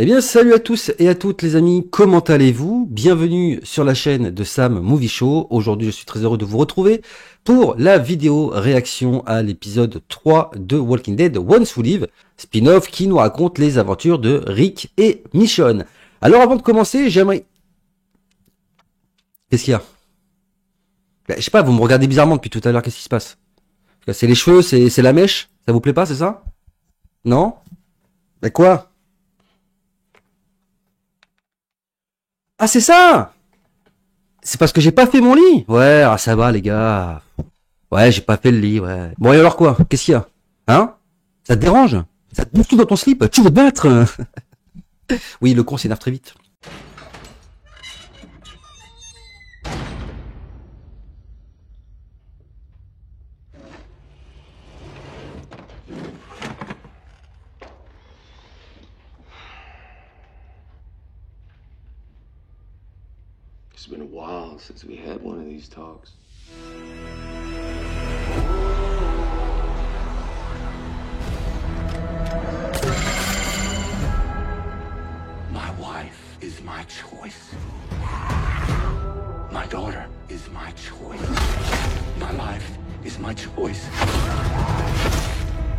Eh bien, salut à tous et à toutes les amis, comment allez-vous? Bienvenue sur la chaîne de Sam Movie Show. Aujourd'hui, je suis très heureux de vous retrouver pour la vidéo réaction à l'épisode 3 de Walking Dead Once We Live, spin-off qui nous raconte les aventures de Rick et Michonne. Alors, avant de commencer, j'aimerais... Qu'est-ce qu'il y a? Je sais pas, vous me regardez bizarrement depuis tout à l'heure, qu'est-ce qui se passe? C'est les cheveux, c'est la mèche? Ça vous plaît pas, c'est ça? Non? Mais quoi? Ah, c'est ça! C'est parce que j'ai pas fait mon lit. Ouais, ah, ça va les gars. Ouais, j'ai pas fait le lit, ouais. Bon et alors quoi? Qu'est-ce qu'il y a? Hein? Ça te dérange? Ça te bouffe tout dans ton slip? Tu veux te battre? Oui, le con s'énerve très vite. It's been a while since we had one of these talks. My wife is my choice. My daughter is my choice. My life is my choice.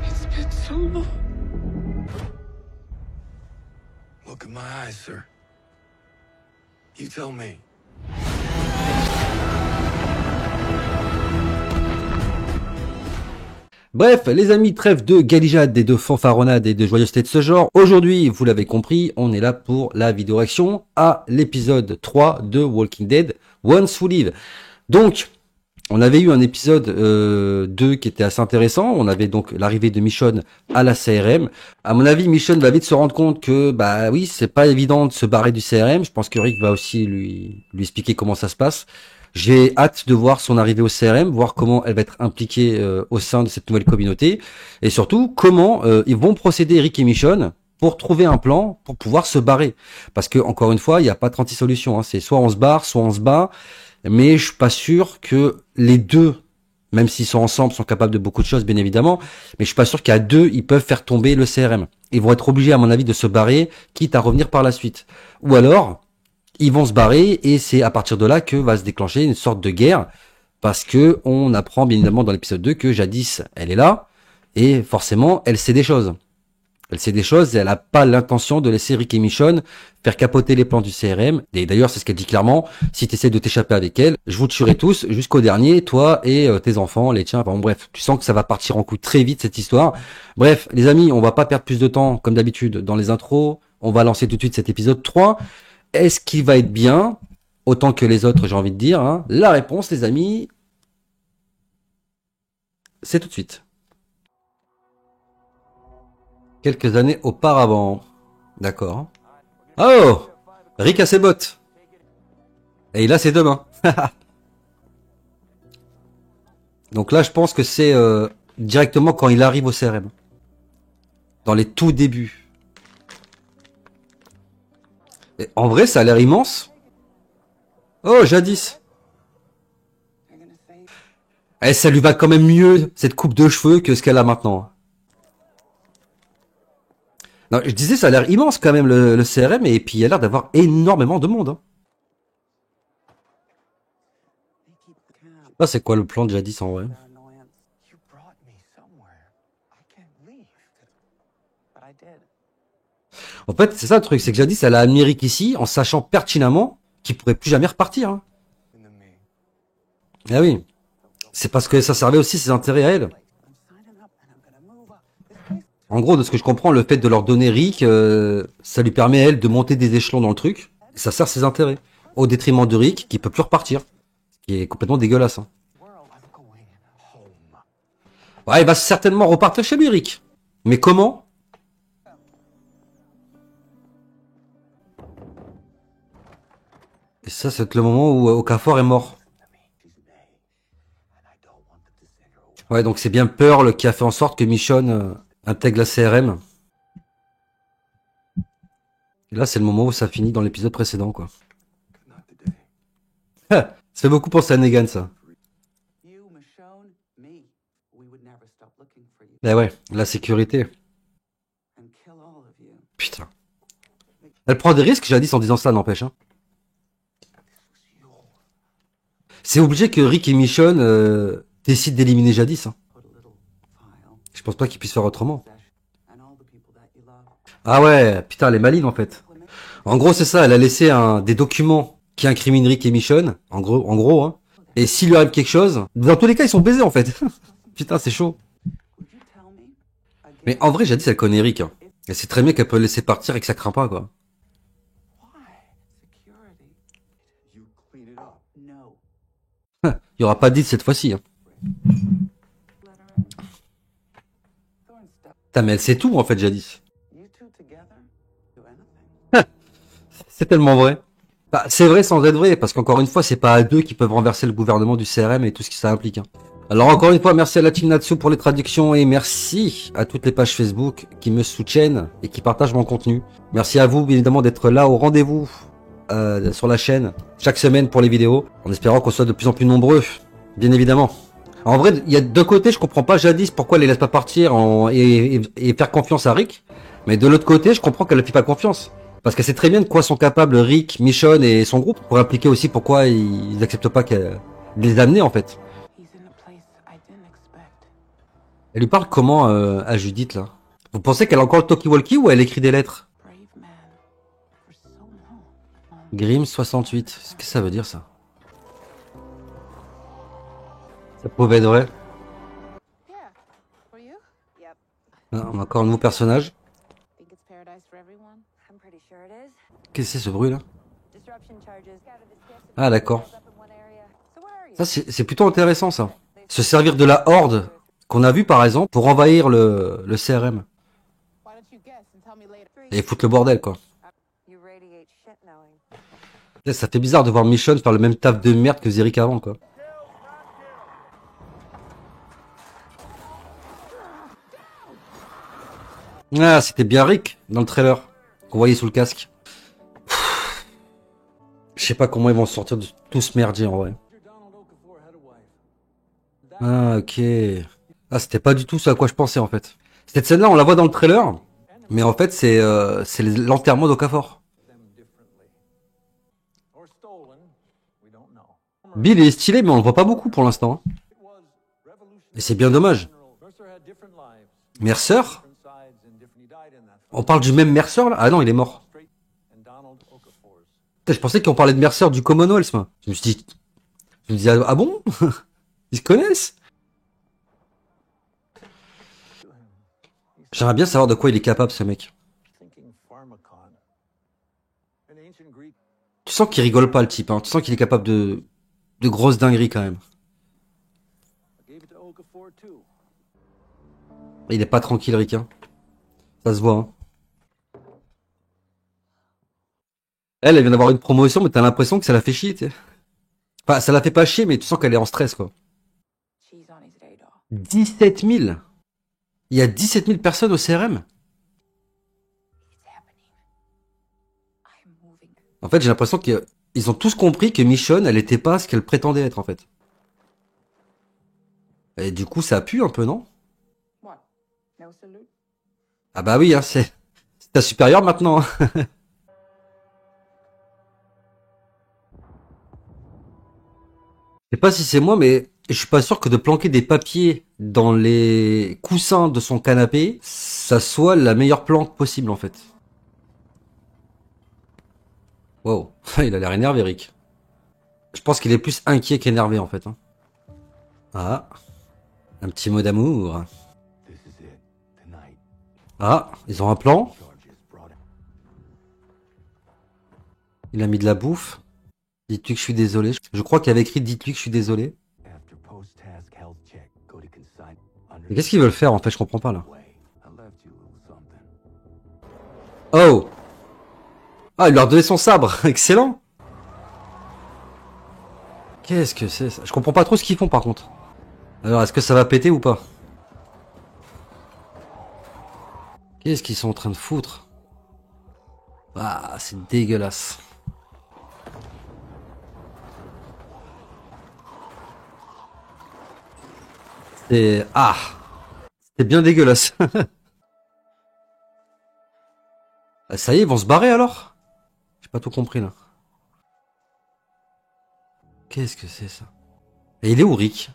It's been so long. Look in my eyes, sir. You tell me. Bref, les amis, trêve de galijade et de fanfaronnade et de joyeuseté de ce genre. Aujourd'hui, vous l'avez compris, on est là pour la vidéo réaction à l'épisode 3 de Walking Dead Once We Live. Donc, on avait eu un épisode 2 qui était assez intéressant. On avait donc l'arrivée de Michonne à la CRM. À mon avis, Michonne va vite se rendre compte que, bah oui, c'est pas évident de se barrer du CRM. Je pense que Rick va aussi lui expliquer comment ça se passe. J'ai hâte de voir son arrivée au CRM, voir comment elle va être impliquée au sein de cette nouvelle communauté. Et surtout, comment ils vont procéder, Rick et Michonne, pour trouver un plan pour pouvoir se barrer. Parce que, encore une fois, il n'y a pas 36 solutions. Hein. C'est soit on se barre, soit on se bat. Mais je suis pas sûr que les deux, même s'ils sont ensemble, sont capables de beaucoup de choses, bien évidemment, mais je suis pas sûr qu'à deux, ils peuvent faire tomber le CRM. Ils vont être obligés, à mon avis, de se barrer, quitte à revenir par la suite. Ou alors, ils vont se barrer, et c'est à partir de là que va se déclencher une sorte de guerre, parce que on apprend, bien évidemment, dans l'épisode 2, que jadis, elle est là, et forcément, elle sait des choses. Elle sait des choses et elle n'a pas l'intention de laisser Rick et Michonne faire capoter les plans du CRM. Et d'ailleurs, c'est ce qu'elle dit clairement. Si tu essaies de t'échapper avec elle, je vous tuerai tous jusqu'au dernier, toi et tes enfants, les tiens. Enfin, bon, bref, tu sens que ça va partir en couille très vite, cette histoire. Bref, les amis, on va pas perdre plus de temps, comme d'habitude, dans les intros. On va lancer tout de suite cet épisode 3. Est-ce qu'il va être bien? Autant que les autres, j'ai envie de dire. Hein. La réponse, les amis, c'est tout de suite. Quelques années auparavant. D'accord. Oh! Rick a ses bottes. Et il a ses deux mains. Donc là, je pense que c'est directement quand il arrive au CRM. Dans les tout débuts. Et en vrai, ça a l'air immense. Oh, jadis. Eh, ça lui va quand même mieux, cette coupe de cheveux, que ce qu'elle a maintenant. Non, je disais, ça a l'air immense quand même, le CRM, et puis il a l'air d'avoir énormément de monde. Hein. Ah, c'est quoi le plan de jadis en vrai? En fait, c'est ça le truc, c'est que jadis, elle a amené Rick ici, en sachant pertinemment qu'il pourrait plus jamais repartir. Hein. Ah oui. C'est parce que ça servait aussi ses intérêts à elle. En gros, de ce que je comprends, le fait de leur donner Rick, ça lui permet à elle de monter des échelons dans le truc. Et ça sert ses intérêts. Au détriment de Rick, qui peut plus repartir. Ce qui est complètement dégueulasse. Hein. Ouais, il va certainement repartir chez lui, Rick. Mais comment? Et ça, c'est le moment où Okafor est mort. Ouais, donc c'est bien Pearl qui a fait en sorte que Michonne intègre la CRM. Et là, c'est le moment où ça finit dans l'épisode précédent, quoi. Ça fait beaucoup penser à Negan, ça. Eh ouais, la sécurité. Putain. Elle prend des risques, Jadis, en disant ça, n'empêche. Hein. C'est obligé que Rick et Michonne décident d'éliminer Jadis. Hein. Je pense pas qu'ils puissent faire autrement. Ah ouais, putain, elle est maligne en fait. En gros, c'est ça, elle a laissé des documents qui incriminent Rick et Michonne, en gros, hein. Et s'il lui arrive quelque chose, dans tous les cas, ils sont baisés en fait. Putain, c'est chaud. Mais en vrai, Jadis, elle connaît Rick. Hein. Elle sait très bien qu'elle peut le laisser partir et que ça craint pas, quoi. Il y aura pas de cette fois-ci. Hein. Putain, mais elle sait tout en fait, Jadis. C'est tellement vrai. Bah, c'est vrai sans être vrai, parce qu'encore une fois, c'est pas à deux qui peuvent renverser le gouvernement du CRM et tout ce qui ça implique. Hein. Alors encore une fois, merci à la team Natsu pour les traductions et merci à toutes les pages Facebook qui me soutiennent et qui partagent mon contenu. Merci à vous, bien évidemment, d'être là au rendez-vous sur la chaîne chaque semaine pour les vidéos, en espérant qu'on soit de plus en plus nombreux, bien évidemment. En vrai, il y a deux côtés, je comprends pas Jadis pourquoi elle les laisse pas partir et faire confiance à Rick, mais de l'autre côté, je comprends qu'elle ne fait pas confiance. Parce qu'elle sait très bien de quoi sont capables Rick, Michonne et son groupe, pour impliquer aussi pourquoi ils n'acceptent pas de les amener en fait. Elle lui parle comment à Judith là? Vous pensez qu'elle a encore le talkie-walkie ou elle écrit des lettres? Grimm 68, qu'est-ce que ça veut dire ça? Ça pouvait être vrai. Ah, on a encore un nouveau personnage. Qu'est-ce que c'est ce bruit là? Ah d'accord. Ça c'est plutôt intéressant ça. Se servir de la horde qu'on a vu par exemple pour envahir le CRM. Et foutre le bordel quoi. Là, ça fait bizarre de voir Michonne faire le même taf de merde que Zeric avant quoi. Ah c'était bien Rick dans le trailer qu'on voyait sous le casque. Je sais pas comment ils vont sortir de tout ce merdier en vrai. Ah ok. Ah c'était pas du tout ce à quoi je pensais en fait. Cette scène là on la voit dans le trailer. Mais en fait c'est l'enterrement d'Okafor. Bill est stylé mais on le voit pas beaucoup pour l'instant. Hein. Et c'est bien dommage. Mercer? On parle du même Mercer là? Ah non il est mort. Putain, je pensais qu'on parlait de Mercer du Commonwealth moi. Je me dis ah bon? Ils se connaissent? J'aimerais bien savoir de quoi il est capable ce mec. Tu sens qu'il rigole pas le type, hein. Tu sens qu'il est capable de grosses dingueries quand même. Il est pas tranquille Rick, hein. Ça se voit. Hein. Elle vient d'avoir une promotion, mais t'as l'impression que ça la fait chier, tu sais. Enfin, ça la fait pas chier, mais tu sens qu'elle est en stress, quoi. 17 000. Il y a 17 000 personnes au CRM. En fait, j'ai l'impression qu'ils ont tous compris que Michonne, elle était pas ce qu'elle prétendait être, en fait. Et du coup, ça pue un peu, non? Ah bah oui, hein, c'est ta supérieure maintenant. Je sais pas si c'est moi, mais je suis pas sûr que de planquer des papiers dans les coussins de son canapé, ça soit la meilleure planque possible en fait. Wow, il a l'air énervé, Rick. Je pense qu'il est plus inquiet qu'énervé en fait. Hein. Ah, un petit mot d'amour. Ah, ils ont un plan. Il a mis de la bouffe. Dites-lui que je suis désolé. Je crois qu'il avait écrit dites-lui que je suis désolé. Mais qu'est-ce qu'ils veulent faire en fait? Je comprends pas là. Oh! Ah, il leur a donné son sabre. Excellent. Qu'est-ce que c'est ça? Je comprends pas trop ce qu'ils font par contre. Alors, est-ce que ça va péter ou pas? Qu'est-ce qu'ils sont en train de foutre? Ah, c'est dégueulasse. C'est... Ah! C'est bien dégueulasse. Ça y est, ils vont se barrer alors? J'ai pas tout compris là. Qu'est-ce que c'est ça? Et il est où Rick?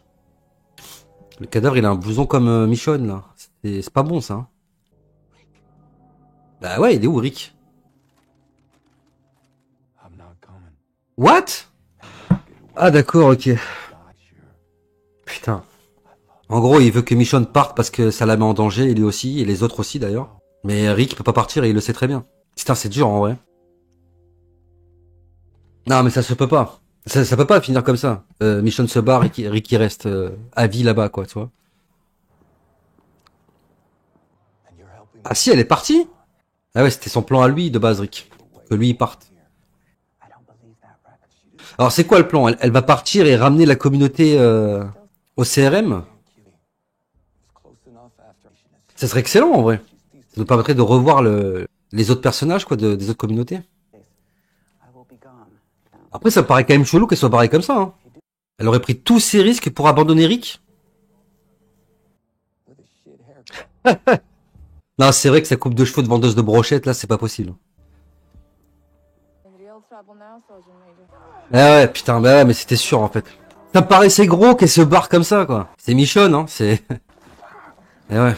Le cadavre il a un blouson comme Michonne là. C'est pas bon ça. Hein. Bah ouais, il est où Rick? I'm not coming. What? Ah d'accord, ok. Putain. En gros, il veut que Michonne parte parce que ça la met en danger, et lui aussi, et les autres aussi d'ailleurs. Mais Rick peut pas partir et il le sait très bien. Putain, c'est dur en vrai. Non, mais ça se peut pas. Ça peut pas finir comme ça. Michonne se barre et Rick il reste à vie là-bas, quoi, tu vois. And you're helping me. Ah si, elle est partie? Ah ouais, c'était son plan à lui de base, Rick. Que lui il parte. I don't believe that, Rabbit. She didn't Alors c'est quoi le plan? Elle va partir et ramener la communauté au CRM? kill him. It's close enough after. Ça serait excellent en vrai. Ça nous permettrait de revoir les autres personnages, quoi, des autres communautés. I will be gone. Après, ça me paraît quand même chelou qu'elle soit barrée comme ça. Hein. Elle aurait pris tous ses risques pour abandonner Rick. With a shit haircut. Non, c'est vrai que sa coupe de cheveux de vendeuse de brochettes, là, c'est pas possible. Ah ouais, putain, bah ouais, mais c'était sûr, en fait. Ça me paraissait gros qu'elle se barre comme ça, quoi. C'est Michonne, hein, c'est... Eh ouais.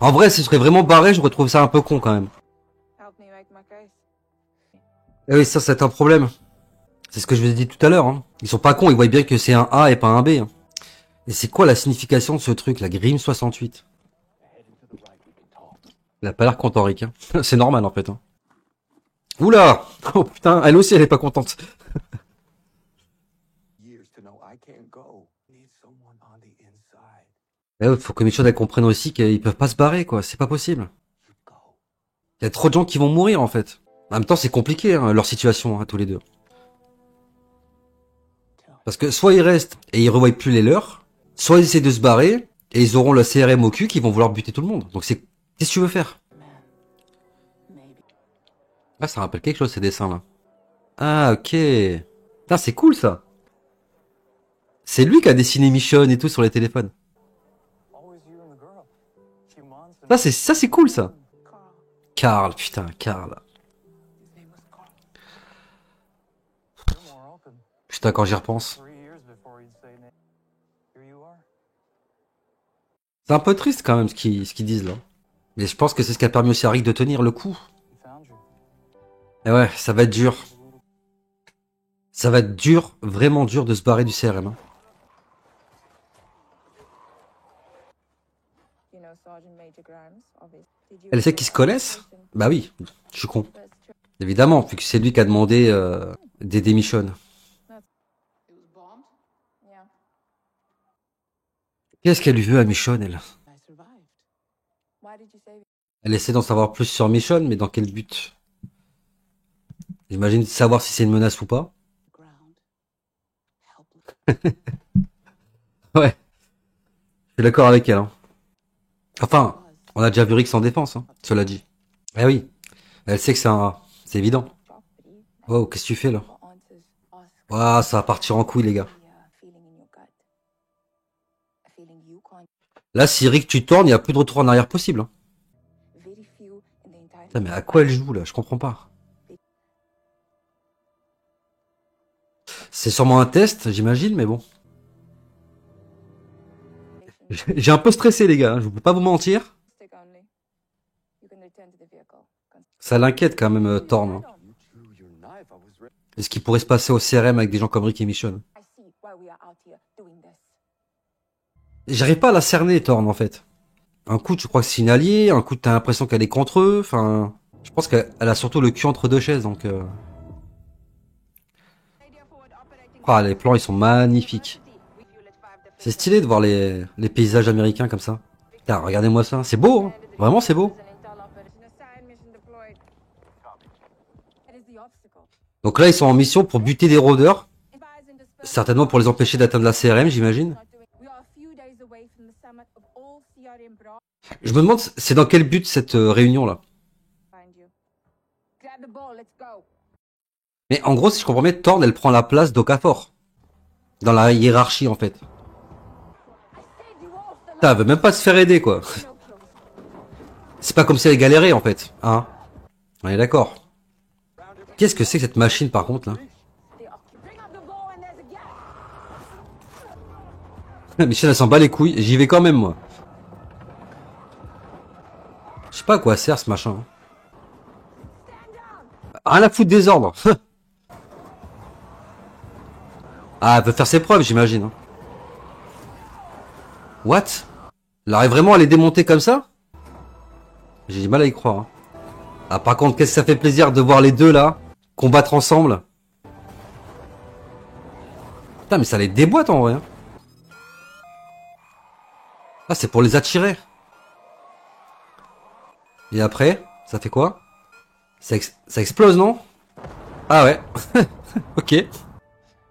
En vrai, si je serais vraiment barré, j'aurais trouvé ça un peu con, quand même. Eh oui, ça, c'est un problème. C'est ce que je vous ai dit tout à l'heure, hein. Ils sont pas cons, ils voient bien que c'est un A et pas un B. Hein. Et c'est quoi la signification de ce truc, la Grim 68? Il a pas l'air content, Rick. Hein. C'est normal, en fait. Hein. Oula! Oh putain, elle aussi, elle est pas contente. Years to know I can't go. Need someone on the inside. Eh ouais, faut que Michonne, elle comprenne aussi qu'ils peuvent pas se barrer, quoi. C'est pas possible. You go. Il y a trop de gens qui vont mourir, en fait. En même temps, c'est compliqué, hein, leur situation, hein, tous les deux. Parce que soit ils restent et ils revoient plus les leurs, soit ils essaient de se barrer et ils auront le CRM au cul qui vont vouloir buter tout le monde. Donc c'est... Qu'est-ce que tu veux faire? Ah, ça rappelle quelque chose, ces dessins-là. Ah, ok. Putain, c'est cool, ça. C'est lui qui a dessiné Michonne et tout sur les téléphones. Always you and the girl. Few months and Ça, c'est cool, ça. Carl, putain, Carl. his name was Carl. You're more open. Putain, quand j'y repense. 3 years before he'd say nay. Here you are. C'est un peu triste, quand même, ce qu'ils disent, là. Mais je pense que c'est ce qui a permis aussi à Rick de tenir le coup. He found you. Et ouais, ça va être dur. Ça va être dur, vraiment dur de se barrer du CRM. Hein. Elle sait qu'ils se connaissent? Bah oui, je suis con. Évidemment, vu que c'est lui qui a demandé des démissionnes. Qu'est-ce qu'elle lui veut à Michonne, elle? Elle essaie d'en savoir plus sur Michonne, mais dans quel but? J'imagine savoir si c'est une menace ou pas. Ouais, je suis d'accord avec elle. Hein. Enfin, on a déjà vu Rick sans défense, hein, cela dit. Eh oui, elle sait que c'est un... C'est évident. Wow, qu'est-ce que tu fais là? Ouah, ça va partir en couille, les gars. Là, si Rick tu tournes, il n'y a plus de retour en arrière possible. Hein. Putain, mais à quoi elle joue là? Je comprends pas. C'est sûrement un test, j'imagine, mais bon. J'ai un peu stressé, les gars, hein, je peux pas vous mentir. Ça l'inquiète quand même, Thorne. Hein. You drew your knife. I was ready. Est-ce qu'il pourrait se passer au CRM avec des gens comme Rick et Michonne? J'arrive pas à la cerner, Thorne, en fait. Un coup, tu crois que c'est une alliée, un coup, t'as l'impression qu'elle est contre eux, enfin... Je pense qu'elle a surtout le cul entre deux chaises, donc... Ah, les plans, ils sont magnifiques. C'est stylé de voir les paysages américains comme ça. Putain, regardez-moi ça, c'est beau, hein. Vraiment, c'est beau. Donc là, ils sont en mission pour buter des rôdeurs. Certainement pour les empêcher d'atteindre la CRM, j'imagine. Je me demande, c'est dans quel but cette réunion-là? Mais en gros, si je comprends bien, Thorne, elle prend la place d'Okafor. Dans la hiérarchie, en fait. Putain, elle veut même pas se faire aider, quoi. C'est pas comme si elle galérait, en fait. Hein? On est d'accord. Qu'est-ce que c'est que cette machine par contre là? Michel elle s'en bat les couilles, j'y vais quand même moi. Je sais pas à quoi sert ce machin. Rien à foutre des ordres. Ah, elle peut faire ses preuves j'imagine. Hein. What? Elle arrive vraiment à les démonter comme ça? J'ai du mal à y croire. Hein. Ah par contre, qu'est-ce que ça fait plaisir de voir les deux là combattre ensemble. Putain mais ça les déboîte en vrai. Hein. Ah c'est pour les attirer. Et après, ça fait quoi? Ça explose non? Ah ouais. Ok.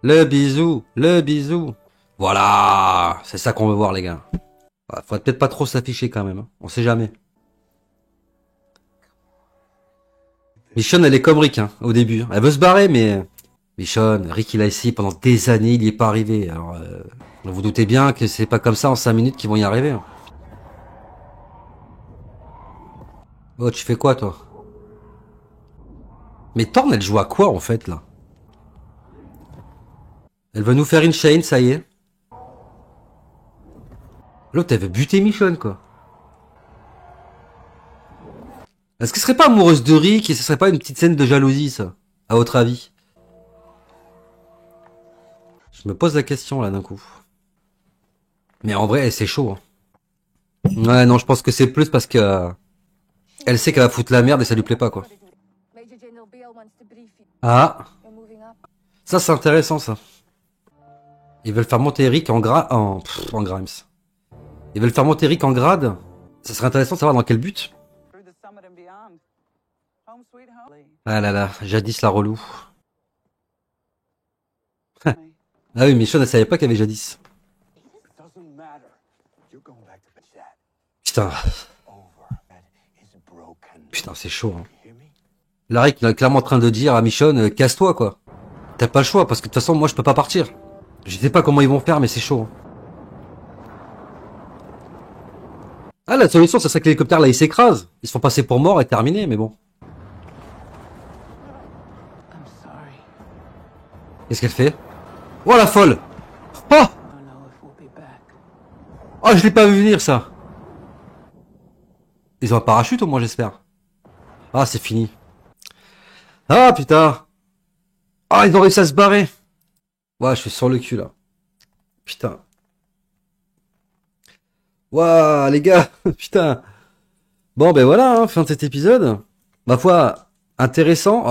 Le bisou, le bisou. Voilà, c'est ça qu'on veut voir les gars. Faudrait peut-être pas trop s'afficher quand même. Hein. On sait jamais. Michonne, elle est comme Rick, hein, au début. Elle veut se barrer, mais... Michonne, Rick, il a essayé pendant des années, il y est pas arrivé. Alors, vous vous doutez bien que c'est pas comme ça en 5 minutes qu'ils vont y arriver. Hein. Oh, tu fais quoi, toi? Mais Thorn, elle joue à quoi, en fait, là? Elle veut nous faire une chaîne, ça y est. L'autre, elle veut buter Michonne, quoi. Est-ce qu'elle serait pas amoureuse de Rick et ce serait pas une petite scène de jalousie, ça? À votre avis? Je me pose la question, là, d'un coup. Mais en vrai, c'est chaud. Hein. Ouais, non, je pense que c'est plus parce que... elle sait qu'elle va foutre la merde et ça lui plaît pas, quoi. Ah. Ça, c'est intéressant, ça. Ils veulent faire monter Rick en Grimes. Ils veulent faire monter Rick en grade. Ça serait intéressant de savoir dans quel but. Ah là là, jadis la relou. Ah oui, Michonne, elle savait pas qu'il y avait jadis. Putain. Putain, c'est chaud. Hein. Là, Rick est clairement en train de dire à Michonne, casse-toi, quoi. T'as pas le choix, parce que de toute façon, moi, je peux pas partir. Je sais pas comment ils vont faire, mais c'est chaud. Hein. Ah, la solution, ça serait que l'hélicoptère, là, il s'écrase. Ils se font passer pour morts et terminé, mais bon. Qu'est-ce qu'elle fait? Oh, la folle! Oh! Oh, je l'ai pas vu venir, ça! Ils ont un parachute, au moins, j'espère. Ah, c'est fini. Ah, putain! Ah, ils ont réussi à se barrer! Ouais, je suis sur le cul, là. Putain. Waouh, les gars! Putain! Bon, ben voilà, hein, fin de cet épisode. Ma foi, intéressant.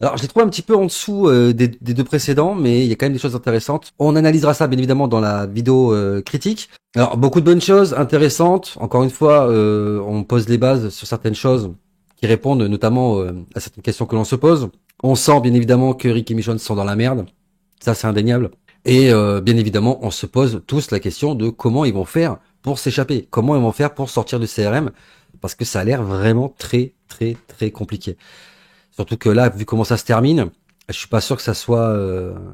Alors, je l'ai trouvé un petit peu en dessous des deux précédents, mais il y a quand même des choses intéressantes. On analysera ça, bien évidemment, dans la vidéo critique. Alors, beaucoup de bonnes choses, intéressantes. Encore une fois, on pose les bases sur certaines choses qui répondent notamment à certaines questions que l'on se pose. On sent, bien évidemment, que Rick et Michonne sont dans la merde. Ça, c'est indéniable. Et bien évidemment, on se pose tous la question de comment ils vont faire pour s'échapper. Comment ils vont faire pour sortir du CRM. Parce que ça a l'air vraiment très, très, très compliqué. Surtout que là, vu comment ça se termine, je suis pas sûr que ça soit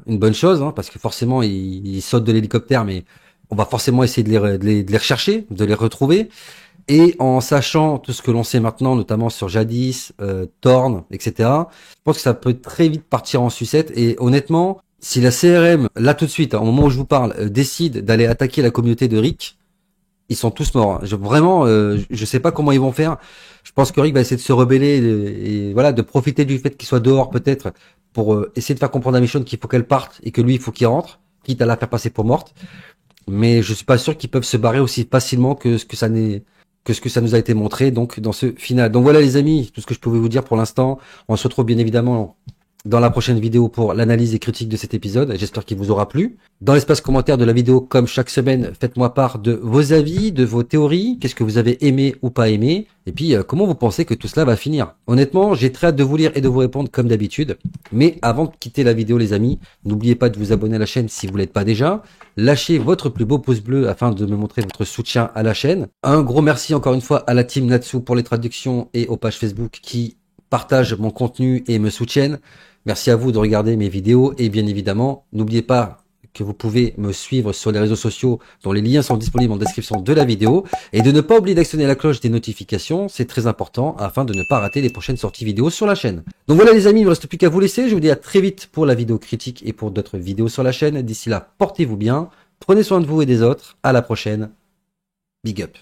une bonne chose, hein, parce que forcément, ils sautent de l'hélicoptère, mais on va forcément essayer de les rechercher, de les retrouver. Et en sachant tout ce que l'on sait maintenant, notamment sur Jadis, Thorn, etc., je pense que ça peut très vite partir en sucette. Et honnêtement, si la CRM, là tout de suite, au moment où je vous parle, décide d'aller attaquer la communauté de Rick, ils sont tous morts. Vraiment, je sais pas comment ils vont faire. Je pense que Rick va essayer de se rebeller et voilà, de profiter du fait qu'il soit dehors peut-être pour essayer de faire comprendre à Michonne qu'il faut qu'elle parte et que lui il faut qu'il rentre, quitte à la faire passer pour morte. Mais je suis pas sûr qu'ils peuvent se barrer aussi facilement que ce que ça nous a été montré donc dans ce final. Donc voilà les amis, tout ce que je pouvais vous dire pour l'instant. On se retrouve bien évidemment dans la prochaine vidéo pour l'analyse et critique de cet épisode. J'espère qu'il vous aura plu. Dans l'espace commentaire de la vidéo, comme chaque semaine, faites-moi part de vos avis, de vos théories, qu'est-ce que vous avez aimé ou pas aimé, et puis comment vous pensez que tout cela va finir. Honnêtement, j'ai très hâte de vous lire et de vous répondre comme d'habitude. Mais avant de quitter la vidéo les amis, n'oubliez pas de vous abonner à la chaîne si vous l'êtes pas déjà. Lâchez votre plus beau pouce bleu afin de me montrer votre soutien à la chaîne. Un gros merci encore une fois à la team Natsu pour les traductions et aux pages Facebook qui partagent mon contenu et me soutiennent. Merci à vous de regarder mes vidéos et bien évidemment, n'oubliez pas que vous pouvez me suivre sur les réseaux sociaux dont les liens sont disponibles en description de la vidéo et de ne pas oublier d'actionner la cloche des notifications, c'est très important afin de ne pas rater les prochaines sorties vidéo sur la chaîne. Donc voilà les amis, il ne me reste plus qu'à vous laisser, je vous dis à très vite pour la vidéo critique et pour d'autres vidéos sur la chaîne. D'ici là, portez-vous bien, prenez soin de vous et des autres, à la prochaine, big up.